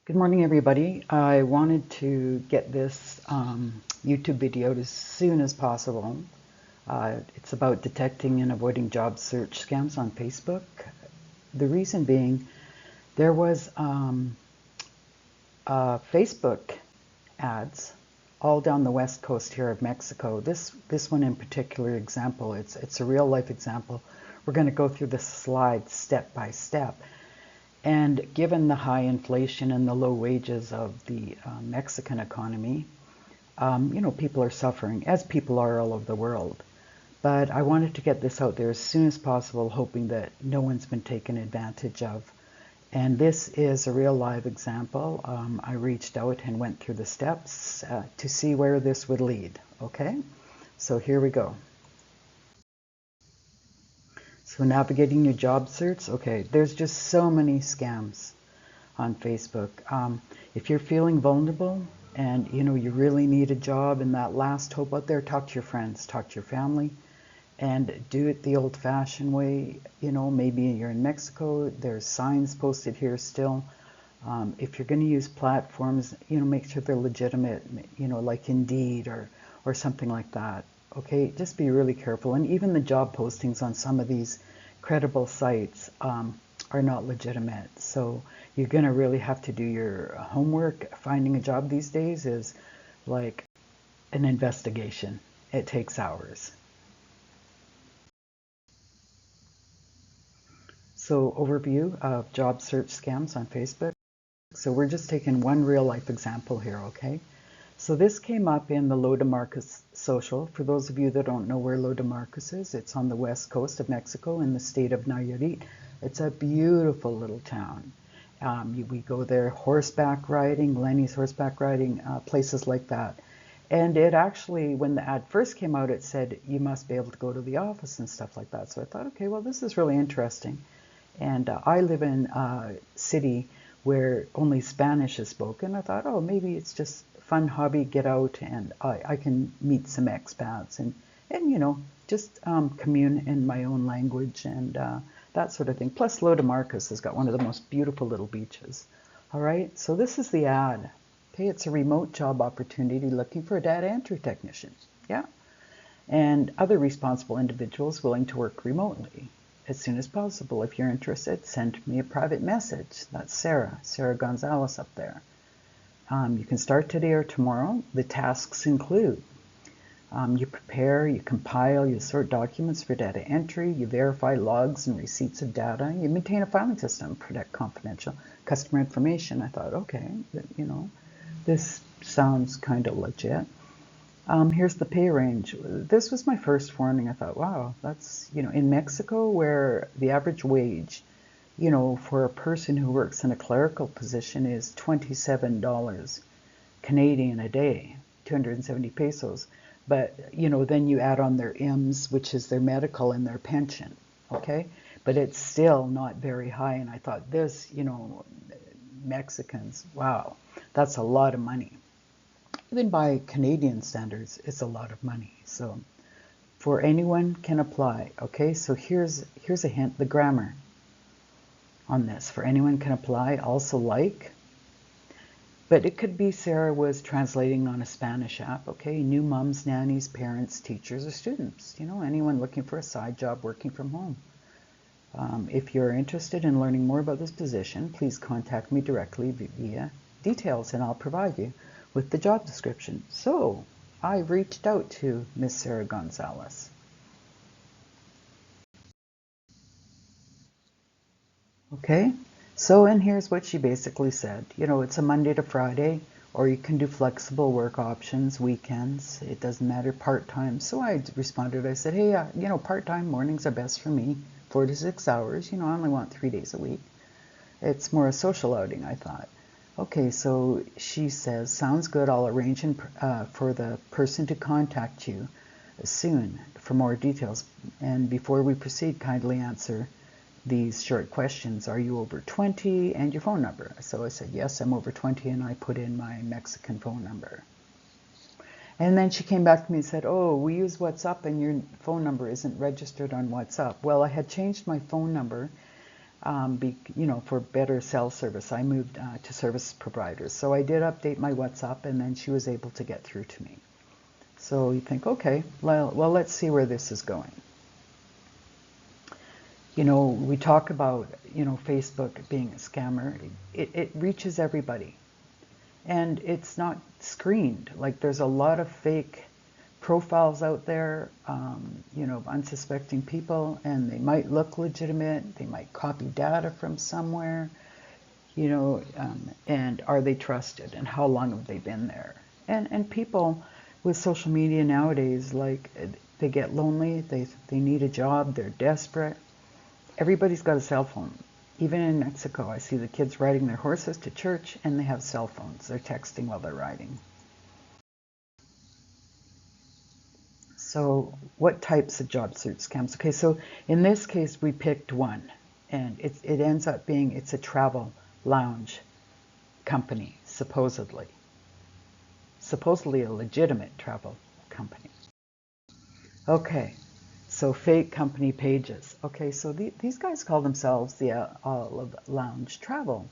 Good morning, everybody. I wanted to get this YouTube video out as soon as possible. It's about detecting and avoiding job search scams on Facebook. The reason being, there was Facebook ads all down the west coast here of Mexico. This one in particular example, it's a real life example. We're going to go through the slide step by step. And given the high inflation and the low wages of the Mexican economy, people are suffering, as people are all over the world. But I wanted to get this out there as soon as possible, hoping that no one's been taken advantage of. And this is a real live example. I reached out and went through the steps to see where this would lead. Okay, so here we go. So navigating your job search, okay, there's just so many scams on Facebook. If you're feeling vulnerable and you really need a job and that last hope out there, talk to your friends, talk to your family, and do it the old-fashioned way. Maybe you're in Mexico, there's signs posted here still. If you're going to use platforms, make sure they're legitimate, like Indeed or something like that. Okay, just be really careful. And even the job postings on some of these credible sites are not legitimate. So you're going to really have to do your homework. Finding a job these days is like an investigation. It takes hours. So overview of job search scams on Facebook. So we're just taking one real life example here, okay? So this came up in the Lo de Marcos social. For those of you that don't know where Lo de Marcos is, it's on the west coast of Mexico in the state of Nayarit. It's a beautiful little town. We go there horseback riding, Lenny's horseback riding, places like that. And it actually, when the ad first came out, it said you must be able to go to the office and stuff like that. So I thought, okay, well, this is really interesting. And I live in a city where only Spanish is spoken. I thought, oh, maybe it's just fun hobby, get out and I can meet some expats and just commune in my own language and that sort of thing. Plus Lo de Marcos has got one of the most beautiful little beaches. All right, so this is the ad. Okay, it's a remote job opportunity looking for a data entry technician. Yeah, and other responsible individuals willing to work remotely as soon as possible. If you're interested, send me a private message. That's Sarah Gonzalez up there. You can start today or tomorrow. The tasks include you prepare, you compile, you sort documents for data entry, you verify logs and receipts of data, you maintain a filing system, protect confidential customer information. I thought, okay, this sounds kind of legit. Here's the pay range. This was my first warning. I thought, wow, that's, in Mexico where the average wage for a person who works in a clerical position is $27 Canadian a day, 270 pesos. But, then you add on their IMSS, which is their medical and their pension, okay? But it's still not very high. And I thought this, Mexicans, wow, that's a lot of money. Even by Canadian standards, it's a lot of money. So for anyone can apply, okay? So here's a hint, the grammar on this. For anyone can apply, also like. But it could be Sarah was translating on a Spanish app, okay? New moms, nannies, parents, teachers, or students. Anyone looking for a side job working from home. If you're interested in learning more about this position, please contact me directly via details and I'll provide you with the job description. So I reached out to Miss Sarah Gonzalez. Okay, so and here's what she basically said. It's a Monday to Friday, or you can do flexible work options, weekends. It doesn't matter, part-time. So I responded, I said, hey, part-time mornings are best for me, 4 to 6 hours. I only want 3 days a week. It's more a social outing, I thought. Okay, so she says, sounds good. I'll arrange for the person to contact you soon for more details. And before we proceed, kindly answer these short questions. Are you over 20? And your phone number. So I said, yes, I'm over 20, and I put in my Mexican phone number. And then she came back to me and said, oh, we use WhatsApp and your phone number isn't registered on WhatsApp. Well, I had changed my phone number for better cell service. I moved to service providers. So I did update my WhatsApp, and then she was able to get through to me. So you think, okay, well, let's see where this is going. We talk about, Facebook being a scammer. It reaches everybody. And it's not screened. Like, there's a lot of fake profiles out there, unsuspecting people, and they might look legitimate. They might copy data from somewhere, and are they trusted, and how long have they been there? And people with social media nowadays, like, they get lonely, they need a job, they're desperate. Everybody's got a cell phone. Even in Mexico, I see the kids riding their horses to church, and they have cell phones. They're texting while they're riding. So what types of job search scams? Okay, so in this case, we picked one, and it ends up being, it's a travel lounge company, supposedly a legitimate travel company. Okay, so fake company pages. Okay, so these guys call themselves the Olive Lounge Travel.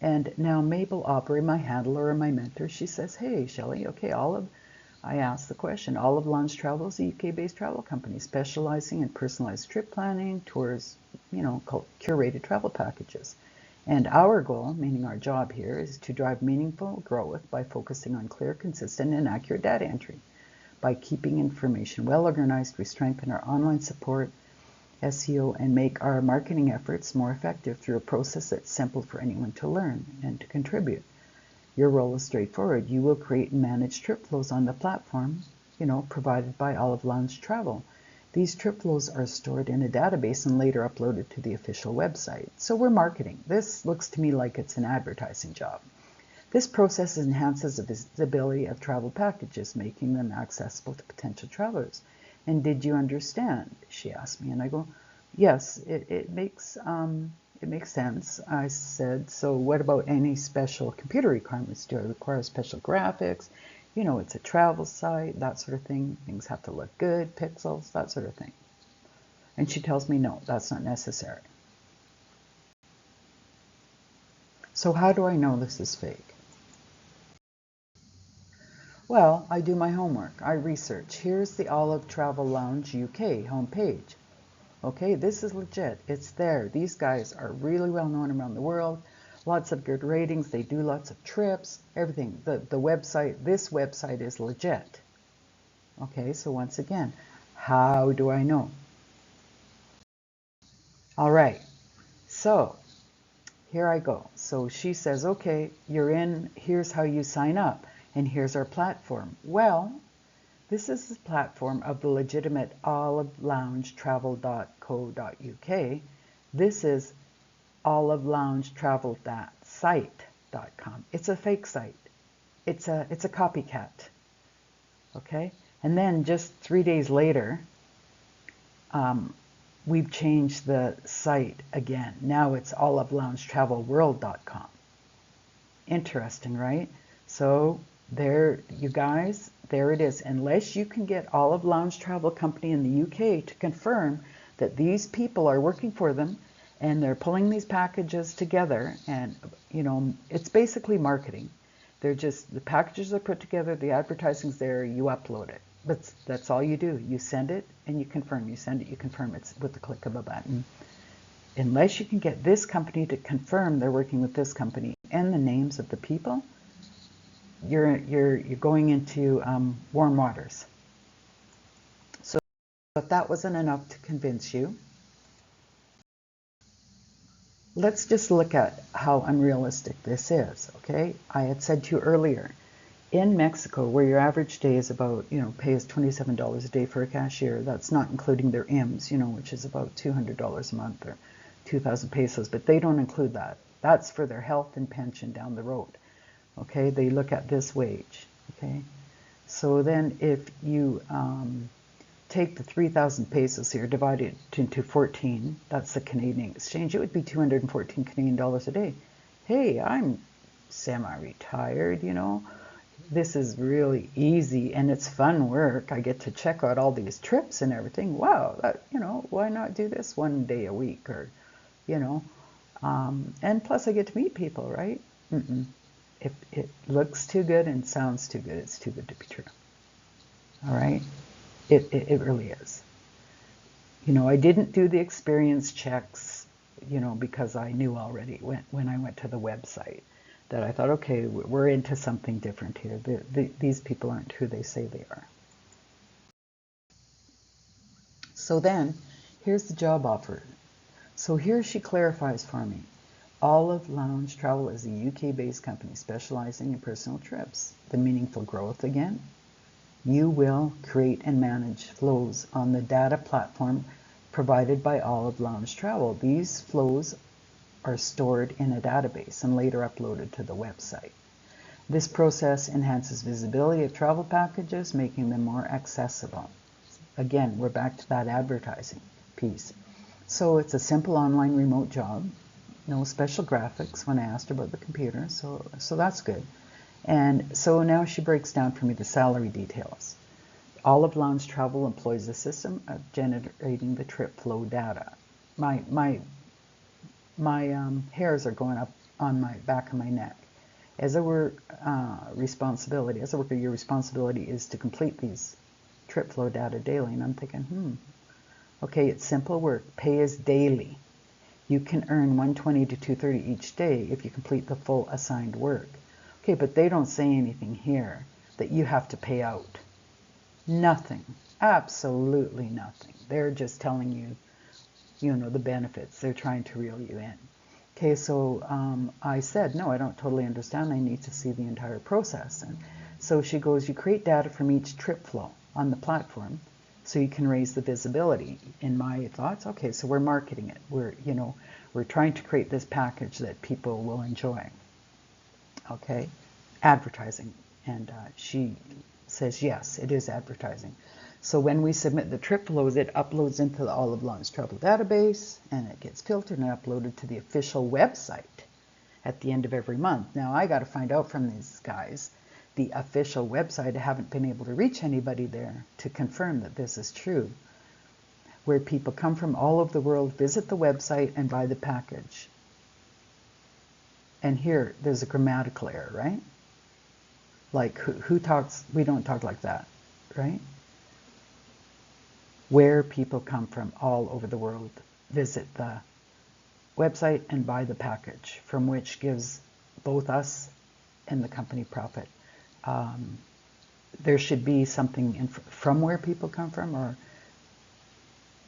And now Mabel Aubrey, my handler or my mentor, she says, hey, Shelley, okay, Olive, I asked the question. Olive Lounge Travel is a UK-based travel company specializing in personalized trip planning, tours, curated travel packages. And our goal, meaning our job here, is to drive meaningful growth by focusing on clear, consistent, and accurate data entry. By keeping information well organized, we strengthen our online support, SEO, and make our marketing efforts more effective through a process that's simple for anyone to learn and to contribute. Your role is straightforward. You will create and manage trip flows on the platform, provided by Olive Lounge Travel. These trip flows are stored in a database and later uploaded to the official website. So we're marketing. This looks to me like it's an advertising job. This process enhances the visibility of travel packages, making them accessible to potential travelers. And did you understand? She asked me, and I go, yes, it makes sense. I said, so what about any special computer requirements? Do I require special graphics? It's a travel site, that sort of thing. Things have to look good, pixels, that sort of thing. And she tells me, no, that's not necessary. So how do I know this is fake? Well, I do my homework. I research. Here's the Olive Travel Lounge UK homepage. Okay, this is legit. It's there. These guys are really well known around the world. Lots of good ratings. They do lots of trips, everything. The website, this website is legit. Okay, so once again, how do I know? All right, so here I go. So she says, okay, you're in, here's how you sign up, and here's our platform. Well, this is the platform of the legitimate oliveloungetravel.co.uk. This is oliveloungetravel.site.com. It's a fake site. It's a copycat. Okay? And then just 3 days later, we've changed the site again. Now it's oliveloungetravelworld.com. Interesting, right? So there, you guys, there it is. Unless you can get Olive Lounge Travel Company in the UK to confirm that these people are working for them and they're pulling these packages together, and it's basically marketing. They're just, the packages are put together, the advertising's there, you upload it. But that's all you do. You send it and you confirm. You send it, you confirm. It's with the click of a button. Unless you can get this company to confirm they're working with this company and the names of the people, you're going into warm waters. So if that wasn't enough to convince you, let's just look at how unrealistic this is, okay? I had said to you earlier, in Mexico, where your average day is about, pay is $27 a day for a cashier, that's not including their IMSS, which is about $200 a month or 2,000 pesos, but they don't include that. That's for their health and pension down the road, okay? They look at this wage, okay? So then if you take the 3,000 pesos here, divide it into 14, that's the Canadian exchange, it would be 214 Canadian dollars a day. Hey, I'm semi-retired, This is really easy and it's fun work. I get to check out all these trips and everything. Wow, that, why not do this one day a week, or, And plus I get to meet people, right? If it looks too good and sounds too good, it's too good to be true. All right? It really is. You know, I didn't do the experience checks, you know, because I knew already when I went to the website that I thought, okay, we're into something different here. These people aren't who they say they are. So then, here's the job offer. So here she clarifies for me. Olive Lounge Travel is a UK-based company specializing in personal trips. The meaningful growth again. You will create and manage flows on the data platform provided by Olive Lounge Travel. These flows are stored in a database and later uploaded to the website. This process enhances visibility of travel packages, making them more accessible. Again, we're back to that advertising piece. So it's a simple online remote job. No special graphics when I asked her about the computer, so that's good. And so now she breaks down for me the salary details. Olive Lounge Travel employs a system of generating the trip flow data. My hairs are going up on my back of my neck. As a worker, your responsibility is to complete these trip flow data daily. And I'm thinking, okay, it's simple work. Pay is daily. You can earn $120 to $230 each day if you complete the full assigned work. Okay, but they don't say anything here that you have to pay out. Nothing. Absolutely nothing. They're just telling you, you know, the benefits. They're trying to reel you in. Okay, so I said, no, I don't totally understand. I need to see the entire process. And so she goes, you create data from each trip flow on the platform so you can raise the visibility. In my thoughts, okay, so we're marketing it. We're trying to create this package that people will enjoy. Okay, advertising. And she says, yes, it is advertising. So when we submit the trip flows, it uploads into the Olive Lounge Travel database, and it gets filtered and uploaded to the official website at the end of every month. Now, I got to find out from these guys, the official website. I haven't been able to reach anybody there to confirm that this is true, where people come from all over the world, visit the website, and buy the package. And here, there's a grammatical error, right? Like, who talks? We don't talk like that, right? Where people come from all over the world, visit the website and buy the package, from which gives both us and the company profit. There should be something from where people come from, or,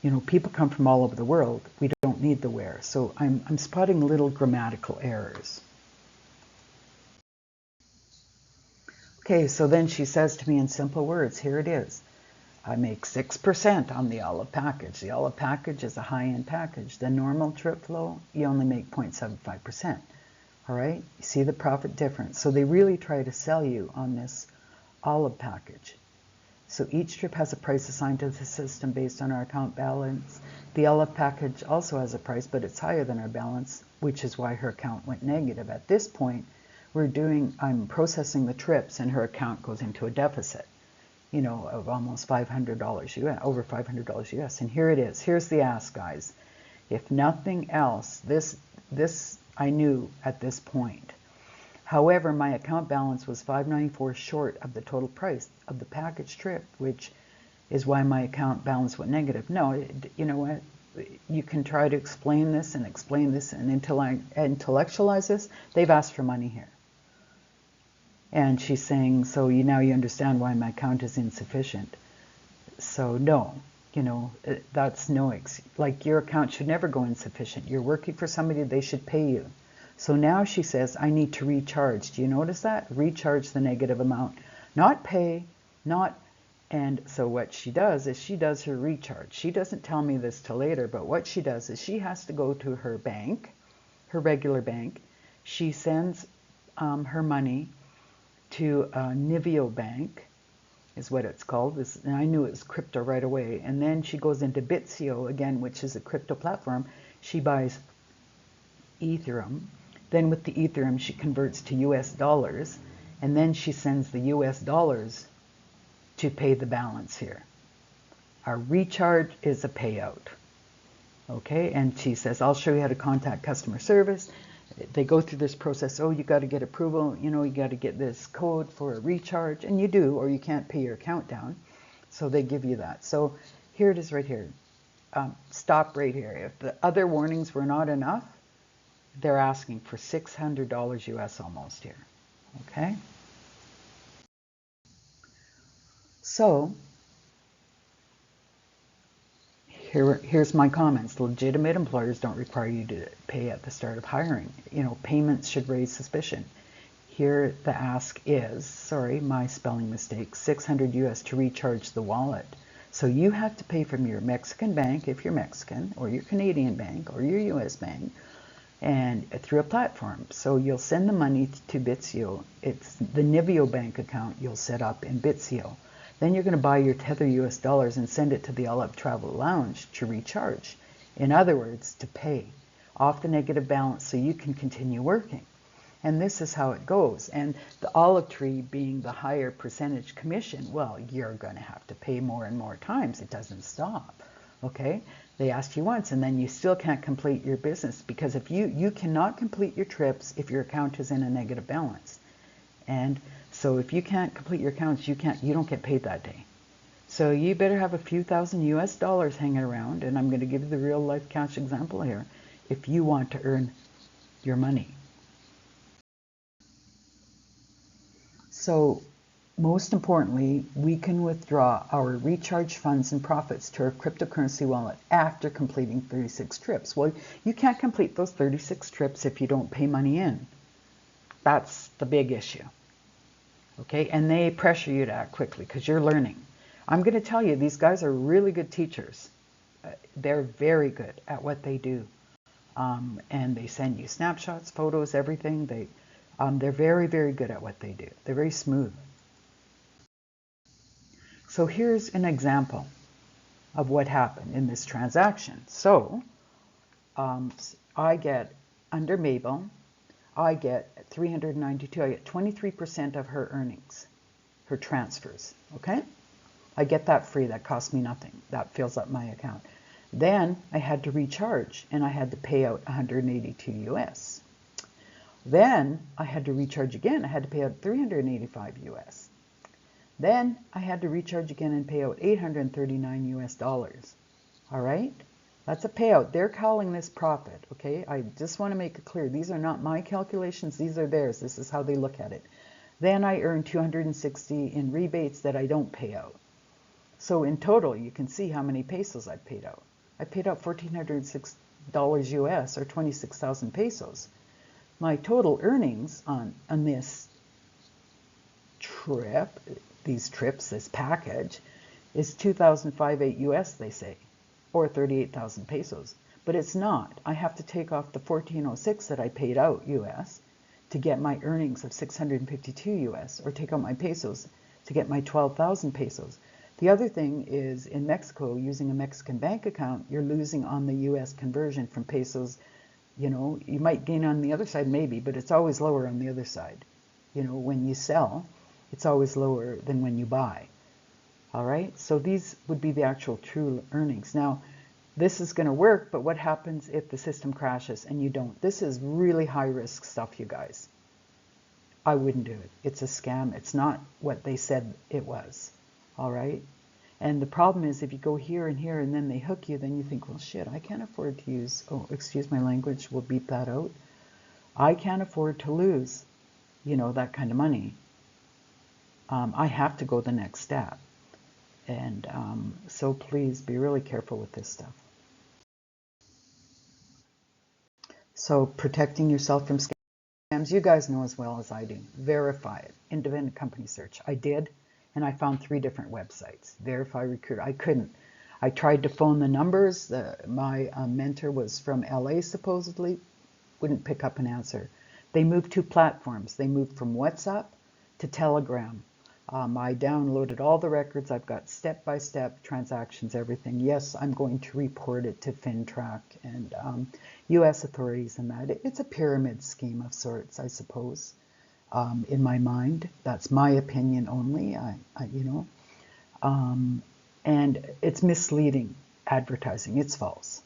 you know, people come from all over the world. We don't need the where. So I'm spotting little grammatical errors. Okay, so then she says to me in simple words, here it is. I make 6% on the olive package. The olive package is a high-end package. The normal trip flow, you only make 0.75%. All right? You see the profit difference. So they really try to sell you on this olive package. So each trip has a price assigned to the system based on our account balance. The olive package also has a price, but it's higher than our balance, which is why her account went negative. At this point, I'm processing the trips, and her account goes into a deficit, you know, of almost $500 US, over $500 US. And here it is. Here's the ask, guys. If nothing else, this I knew at this point. However, my account balance was $594 short of the total price of the package trip, which is why my account balance went negative. No, you know what? You can try to explain this and until I intellectualize this. They've asked for money here. And she's saying, so now you understand why my account is insufficient. So no, you know, that's like your account should never go insufficient. You're working for somebody, they should pay you. So now she says, I need to recharge. Do you notice that? Recharge the negative amount. Not pay, and so what she does is she does her recharge. She doesn't tell me this till later, but what she does is she has to go to her bank, her regular bank. She sends her money to Niveo Bank, is what it's called. And I knew it was crypto right away. And then she goes into Bitsio again, which is a crypto platform. She buys Ethereum. Then with the Ethereum, she converts to US dollars. And then she sends the US dollars to pay the balance here. Our recharge is a payout. Okay, and she says, I'll show you how to contact customer service. They go through this process. Oh, you got to get approval. You know, you got to get this code for a recharge, and you do, or you can't pay your account down. So they give you that. So here it is right here. Stop right here. If the other warnings were not enough, they're asking for $600 US almost here. Okay. So here's my comments. Legitimate employers don't require you to pay at the start of hiring. You know, payments should raise suspicion. Here the ask is, sorry, my spelling mistake, 600 US to recharge the wallet. So you have to pay from your Mexican bank if you're Mexican, or your Canadian bank, or your US bank, and through a platform. So you'll send the money to Bitsio. It's the Niveo bank account you'll set up in Bitsio. Then you're going to buy your Tether US dollars and send it to the Olive Travel Lounge to recharge. In other words, to pay off the negative balance so you can continue working. And this is how it goes. And the olive tree being the higher percentage commission, well, you're going to have to pay more and more times. It doesn't stop. Okay? They asked you once, and then you still can't complete your business, because if you cannot complete your trips if your account is in a negative balance. And so if you can't complete your accounts, you don't get paid that day. So you better have a few thousand US dollars hanging around, and I'm going to give you the real life cash example here, if you want to earn your money. So most importantly, we can withdraw our recharge funds and profits to our cryptocurrency wallet after completing 36 trips. Well, you can't complete those 36 trips if you don't pay money in. That's the big issue. Okay, and they pressure you to act quickly because you're learning. I'm going to tell you, these guys are really good teachers. They're very good at what they do. And they send you snapshots, photos, everything. They're very, very good at what they do. They're very smooth. So here's an example of what happened in this transaction. So I get, under Mabel, I get 392, I get 23% of her earnings, her transfers, okay? I get that free, that costs me nothing. That fills up my account. Then I had to recharge, and I had to pay out 182 US. Then I had to recharge again. I had to pay out 385 US. Then I had to recharge again and pay out 839 US dollars. All right? That's a payout. They're calling this profit, okay? I just want to make it clear. These are not my calculations. These are theirs. This is how they look at it. Then I earn 260 in rebates that I don't pay out. So in total, you can see how many pesos I paid out. I paid out $1,406 US, or 26,000 pesos. My total earnings on this trip, these trips, this package, is 2,058 US, they say, or 38,000 pesos. But it's not. I have to take off the 1,406 that I paid out US to get my earnings of 652 US, or take out my pesos to get my 12,000 pesos. The other thing is, in Mexico, using a Mexican bank account, you're losing on the US conversion from pesos. You know, you might gain on the other side maybe, but it's always lower on the other side. You know, when you sell, it's always lower than when you buy. All right, so these would be the actual true earnings. Now, this is going to work, but what happens if the system crashes and you don't? This is really high risk stuff, you guys. I wouldn't do it. It's a scam. It's not what they said it was. All right? And the problem is, if you go here and then they hook you, then you think, well, shit, I can't afford to use, oh, excuse my language, we'll beep that out. I can't afford to lose, you know, that kind of money. I have to go the next step. And so please be really careful with this stuff. So protecting yourself from scams, you guys know as well as I do. Verify it. Independent company search. I did, and I found 3 different websites. Verify Recruiter. I couldn't. I tried to phone the numbers. My mentor was from LA supposedly. Wouldn't pick up an answer. They moved to platforms. They moved from WhatsApp to Telegram. I downloaded all the records. I've got step-by-step transactions, everything. Yes, I'm going to report it to FinTrack and U.S. authorities and that. It's a pyramid scheme of sorts, I suppose, in my mind. That's my opinion only, and it's misleading advertising. It's false.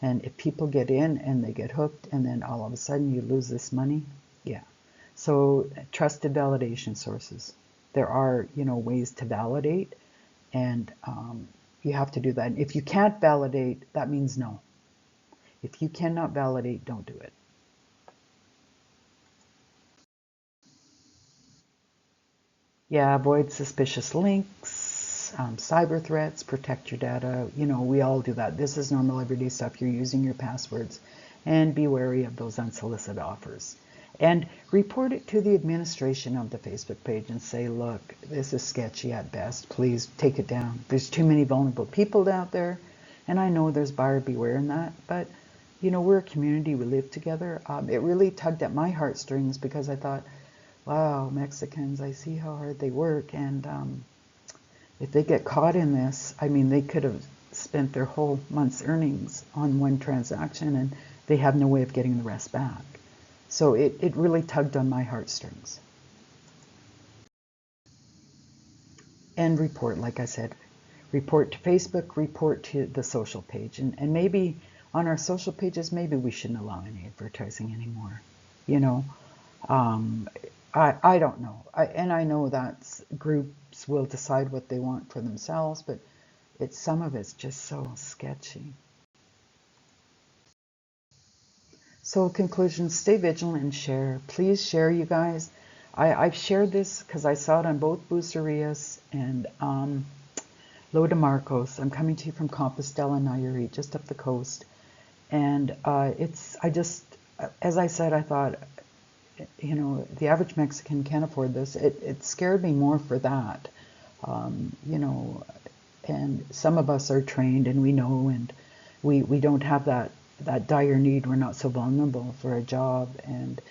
And if people get in and they get hooked and then all of a sudden you lose this money, yeah. So trusted validation sources. There are, ways to validate, and you have to do that. And if you can't validate, that means no. If you cannot validate, don't do it. Yeah, avoid suspicious links, cyber threats, protect your data. We all do that. This is normal everyday stuff. You're using your passwords. And be wary of those unsolicited offers. And report it to the administration of the Facebook page and say, look, this is sketchy at best. Please take it down. There's too many vulnerable people out there. And I know there's buyer beware in that, but we're a community, we live together. It really tugged at my heartstrings because I thought, wow, Mexicans, I see how hard they work, and if they get caught in this, I mean, they could have spent their whole month's earnings on one transaction, and they have no way of getting the rest back. So it really tugged on my heartstrings. And report, like I said, report to Facebook, report to the social page, and maybe on our social pages, maybe we shouldn't allow any advertising anymore, I don't know. And I know that groups will decide what they want for themselves, but some of it's just so sketchy. So conclusion, stay vigilant and share. Please share, you guys. I've shared this because I saw it on both Bucerias and Lo de Marcos. I'm coming to you from Compostela, Nayarit, just up the coast. And as I said, I thought, the average Mexican can't afford this. It scared me more for that, and some of us are trained and we know, and we don't have that dire need. We're not so vulnerable for a job, and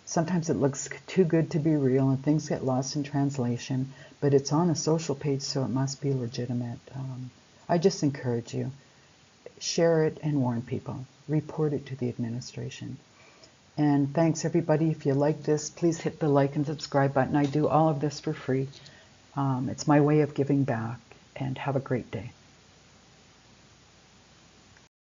sometimes it looks too good to be real and things get lost in translation, but it's on a social page, so it must be legitimate. I just encourage you, share it and warn people. Report it to the administration. And thanks everybody. If you like this, please hit the like and subscribe button. I do all of this for free. It's my way of giving back, and have a great day.